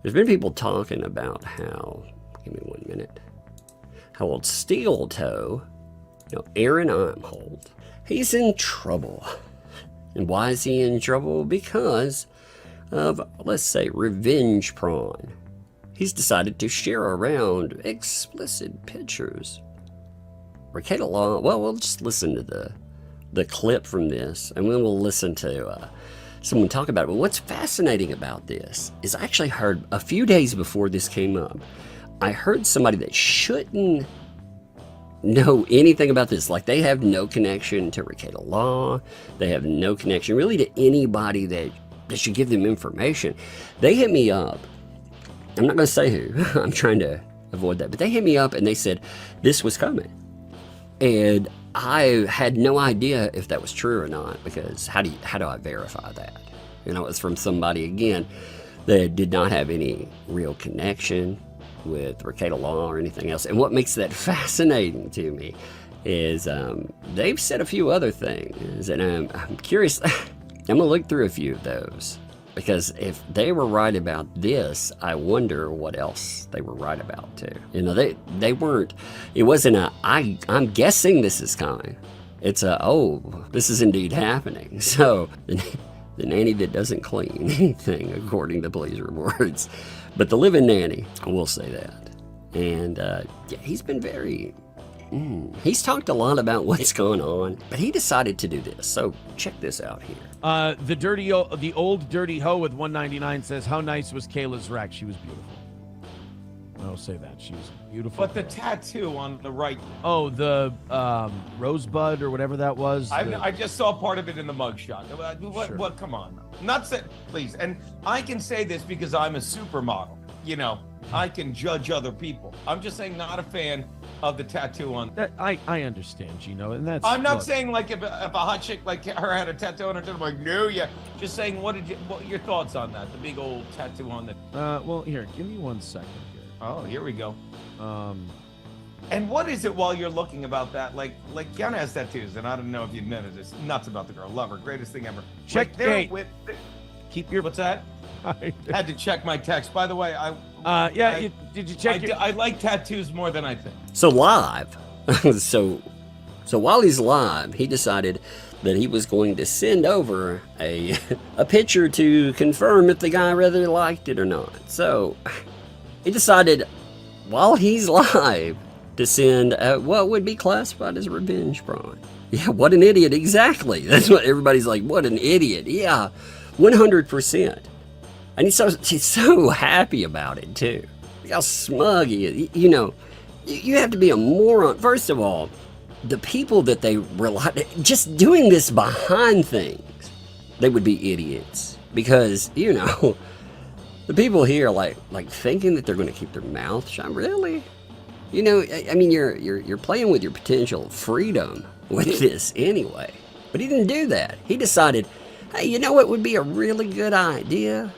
There's been people talking about how, give me 1 minute, how old Steel Toe, Aaron Imholte, he's in trouble. And why is he in trouble? Because of, let's say, revenge porn. He's decided to share around explicit pictures. Ricada Law, well, we'll just listen to the clip from this, and then we'll listen to someone talk about it. But what's fascinating about this is I actually heard, a few days before this came up, I heard somebody that shouldn't know anything about this. Like, they have no connection to Ricada Law. They have no connection really to anybody that should give them information. They hit me up. I'm not going to say who. I'm trying to avoid that. But they hit me up and they said this was coming. And I had no idea if that was true or not, because how do I verify that? It's from somebody, again, that did not have any real connection with Ricada Law or anything else. And what makes that fascinating to me is they've said a few other things, and I'm curious. I'm gonna look through a few of those, because if they were right about this, I wonder what else they were right about too. They weren't, it wasn't a, I'm guessing this is coming. It's a, oh, this is indeed happening. So the nanny that doesn't clean anything, according to police reports. But the living nanny, I will say that. And yeah, he's been very, he's talked a lot about what's going on, but he decided to do this. So check this out here. The old dirty hoe with 199 says, how nice was Kayla's rack? She was beautiful. I'll say that. She was beautiful. But the tattoo on the right. Oh, the rosebud or whatever that was. I just saw part of it in the mugshot. Sure. What? Come on. Not say, please. And I can say this because I'm a supermodel. I can judge other people. I'm just saying, not a fan of the tattoo on. That, I understand, Geno, and that's. I'm not saying like if a hot chick like her had a tattoo on her chin, I'm like, no, yeah. Just saying, what are your thoughts on that? The big old tattoo on the. Well, here, give me 1 second here. Oh, here we go. And what is it while you're looking about that? Like Keanu has tattoos, and I don't know if you've noticed this. Nuts about the girl, love her, greatest thing ever. Check keep your. What's that? I had to check my text. By the way, did you check? I like tattoos more than I think. So live, so while he's live, he decided that he was going to send over a picture to confirm if the guy really liked it or not. So he decided, while he's live, to send what would be classified as revenge porn. Yeah, what an idiot. Exactly. That's what everybody's like, what an idiot. Yeah, 100%. And he's so happy about it, too. Look how smug he is. You have to be a moron. First of all, the people that they rely, just doing this behind things, they would be idiots. Because, the people here like thinking that they're going to keep their mouth shut. Really? I mean, you're playing with your potential freedom with this anyway. But he didn't do that. He decided, hey, you know what would be a really good idea?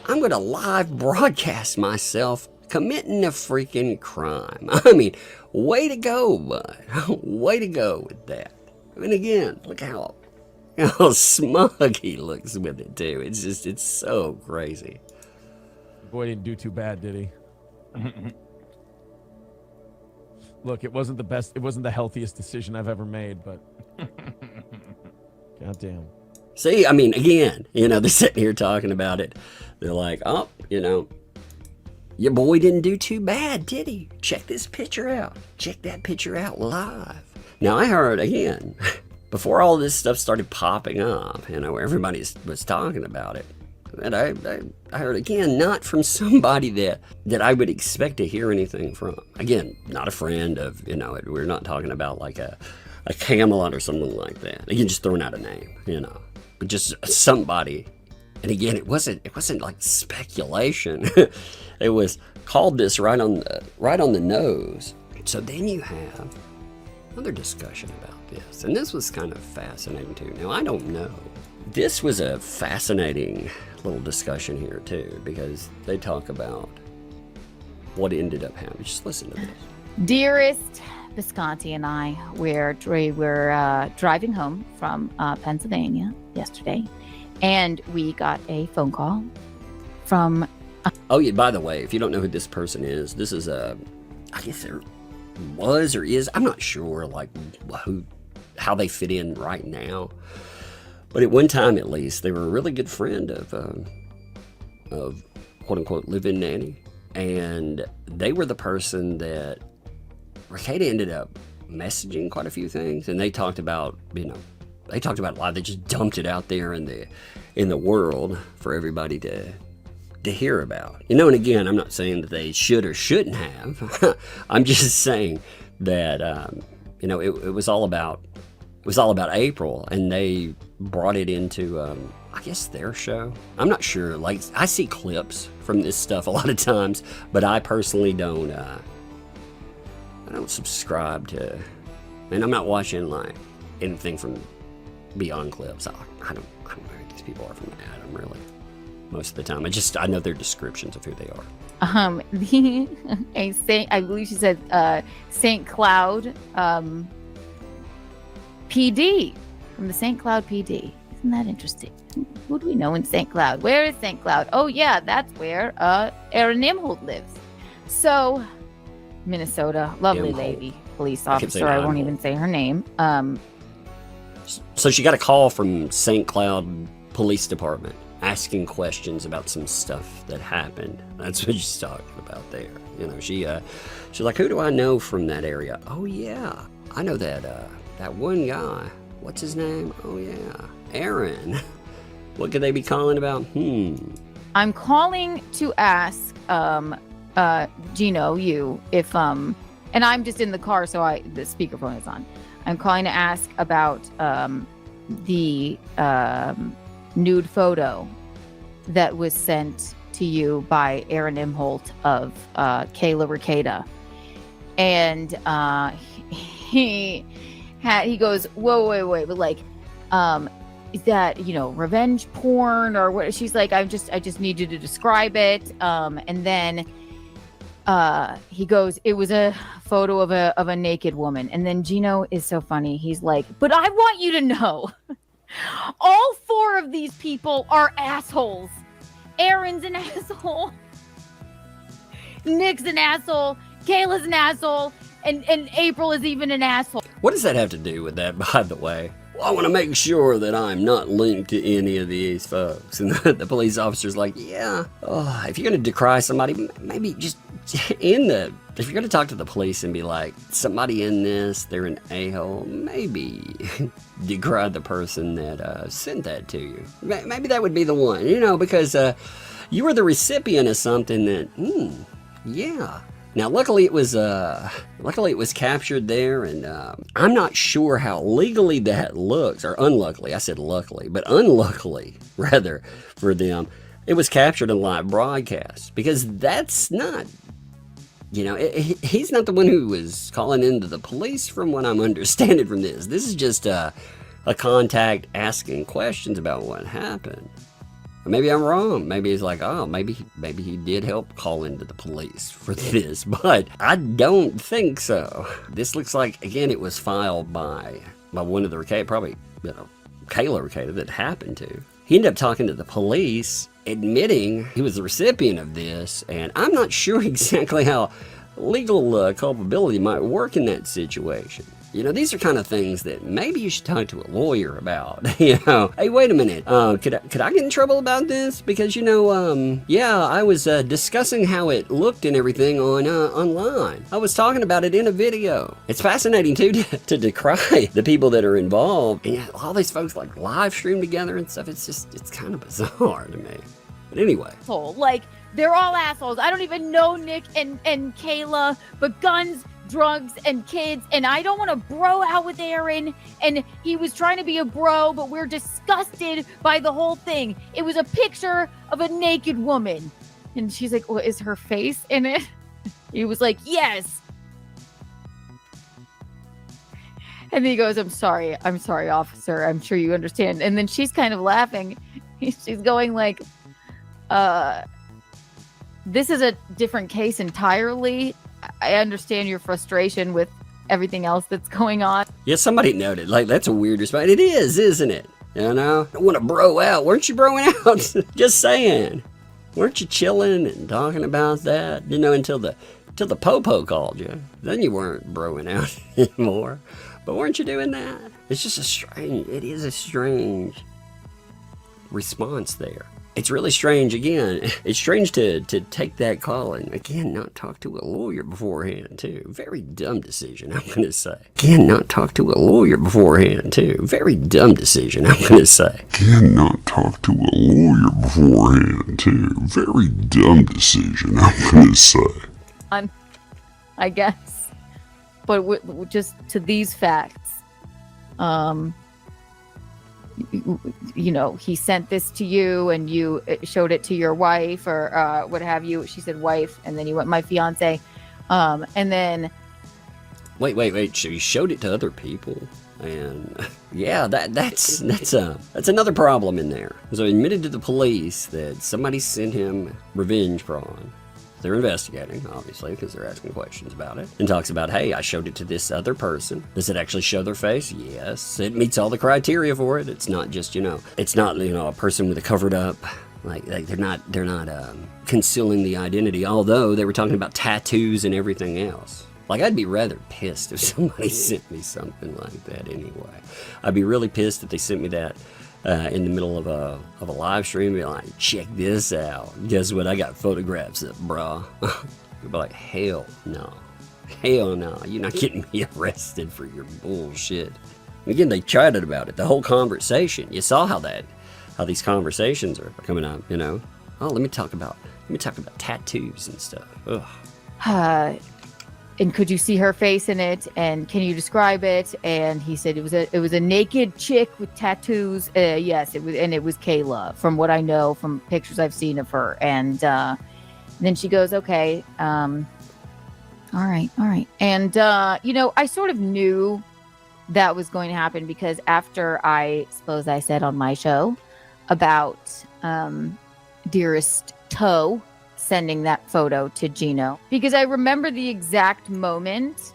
I'm going to live broadcast myself committing a freaking crime. I mean, way to go, bud. Way to go with that. I mean, again, look how smug he looks with it, too. It's so crazy. Boy didn't do too bad, did he? Look, it wasn't the best. It wasn't the healthiest decision I've ever made, but goddamn. See, I mean, again, they're sitting here talking about it. They're like, oh, your boy didn't do too bad, did he? Check this picture out. Check that picture out live. Now, I heard, again, before all this stuff started popping up, everybody was talking about it. And I heard, again, not from somebody that I would expect to hear anything from. Again, not a friend of, we're not talking about like a Camelot or something like that. Again, just throwing out a name, but just somebody. And again, it wasn't like speculation. It was called this right on the nose. So then you have another discussion about this, and this was kind of fascinating too. Now, I don't know. This was a fascinating little discussion here too, because they talk about what ended up happening. Just listen to this. Dearest Visconti and I, we were driving home from Pennsylvania yesterday, and we got a phone call from Oh yeah, by the way, if you don't know who this person is, this is I guess there was or is, I'm not sure like how they fit in right now. But at one time at least, they were a really good friend of quote unquote live-in nanny. And they were the person that Ricada ended up messaging quite a few things, and they talked about, they talked about a lot. They just dumped it out there in the world for everybody to hear about. And again, I'm not saying that they should or shouldn't have. I'm just saying that it was all about April, and they brought it into I guess their show. I'm not sure. Like, I see clips from this stuff a lot of times, but I personally don't. I don't subscribe to, and I'm not watching like anything from beyond clips. I don't know who these people are from Adam really. Most of the time, I know their descriptions of who they are. I believe she said St. Cloud PD from the St. Cloud PD. Isn't that interesting? Who do we know in St. Cloud? Where is St. Cloud? Oh yeah, that's where Aaron Imholte lives. So, Minnesota, lovely Imholte. Lady, police officer. I won't even say her name. So she got a call from St. Cloud Police Department asking questions about some stuff that happened. That's what she's talking about there. She's like, who do I know from that area? Oh yeah, I know that one guy. What's his name? Oh yeah, Aaron. What could they be calling about? I'm calling to ask Geno, you, if and I'm just in the car, so the speakerphone is on. I'm calling to ask about the nude photo that was sent to you by Aaron Imholte of Kayla Ricada. And he goes, whoa, wait, but like, is that, revenge porn or what? She's like, I just need you to describe it. And then he goes, it was a photo of a naked woman. And then Geno is so funny. He's like, but I want you to know, all 4 of these people are assholes. Aaron's an asshole. Nick's an asshole. Kayla's an asshole. And April is even an asshole. What does that have to do with that, by the way? Well, I want to make sure that I'm not linked to any of these folks. And the police officer's like, yeah, if you're going to decry somebody, maybe just if you're going to talk to the police and be like, somebody in this, they're an a-hole, maybe decry the person that sent that to you. Maybe that would be the one, because you were the recipient of something that, yeah. Now, luckily it was captured there, and I'm not sure how legally that looks, or unluckily. I said luckily, but unluckily, rather, for them, it was captured in live broadcast, because that's not, he's not the one who was calling into the police, from what I'm understanding from this. This is just a contact asking questions about what happened. Maybe I'm wrong. Maybe he's like, maybe he did help call into the police for this, but I don't think so. This looks like, again, it was filed by one of the Ricada, probably Kayla Ricada that happened to. He ended up talking to the police, admitting he was the recipient of this, and I'm not sure exactly how legal culpability might work in that situation. These are kind of things that maybe you should talk to a lawyer about. Hey, wait a minute. Could I get in trouble about this? Because, I was discussing how it looked and everything online. I was talking about it in a video. It's fascinating, too, to decry the people that are involved. And all these folks, like, live stream together and stuff. It's kind of bizarre to me. But anyway. Like, they're all assholes. I don't even know Nick and Kayla, but guns, drugs, and kids, and I don't want to bro out with Aaron, and he was trying to be a bro, but we're disgusted by the whole thing. It was a picture of a naked woman. And she's like, well, is her face in it? He was like, yes. And he goes, I'm sorry, officer, I'm sure you understand. And then she's kind of laughing. She's going like, this is a different case entirely. I understand your frustration with everything else that's going on. Yeah, somebody noted, like, that's a weird response. It is, isn't it? I don't want to bro out. Weren't you broing out? Just saying. Weren't you chilling and talking about that? You know, until the popo called you. Then you weren't broing out anymore. But weren't you doing that? It's just it is a strange response there. It's really strange, again. It's strange to take that call and, again, not talk to a lawyer beforehand, too. Very dumb decision, I'm going to say. Again, not talk to a lawyer beforehand, too. Very dumb decision, I'm going to say. Again, not talk to a lawyer beforehand, too. Very dumb decision, I'm going to say. I guess. But just to these facts, you know, he sent this to you and you showed it to your wife or what have you. She said wife, and then you went my fiance. And then wait. She showed it to other people, and yeah, that's another problem in there. So he admitted to the police that somebody sent him revenge porn. They're investigating, obviously, because they're asking questions about it. And talks about, hey, I showed it to this other person. Does it actually show their face? Yes. It meets all the criteria for it. It's not just, it's not, a person with a covered up, like they're not concealing the identity, although they were talking about tattoos and everything else. Like, I'd be rather pissed if somebody sent me something like that anyway. I'd be really pissed if they sent me that in the middle of a live stream, be like, check this out. Guess what? I got photographs of, brah. You'd be like, hell no. You're not getting me arrested for your bullshit. Again, they chatted about it. The whole conversation. You saw how these conversations are coming up, Oh, let me talk about tattoos and stuff. Ugh. And could you see her face in it? And can you describe it? And he said it was a naked chick with tattoos. Yes, it was, and it was Kayla, from what I know from pictures I've seen of her. And then she goes, okay, all right. And I sort of knew that was going to happen because after I suppose I said on my show about Dearest Toe sending that photo to Geno, because I remember the exact moment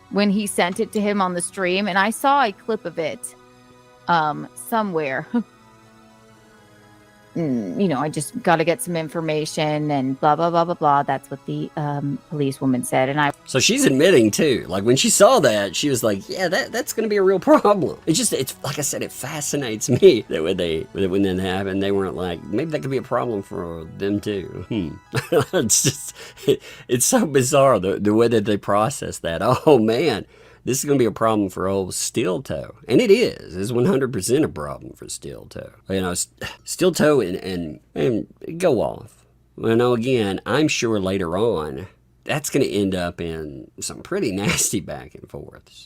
when he sent it to him on the stream, and I saw a clip of it somewhere. I just got to get some information and blah, blah, blah, blah, blah. That's what the policewoman said. And So she's admitting too, like when she saw that, she was like, yeah, that's going to be a real problem. It's like I said, it fascinates me that when that happened, they weren't like, maybe that could be a problem for them too. It's so bizarre the way that they process that. Oh man, this is going to be a problem for old Steel Toe. And it is. It's 100% a problem for Steel Toe. Steel Toe and go off. Again, I'm sure later on, that's going to end up in some pretty nasty back and forths.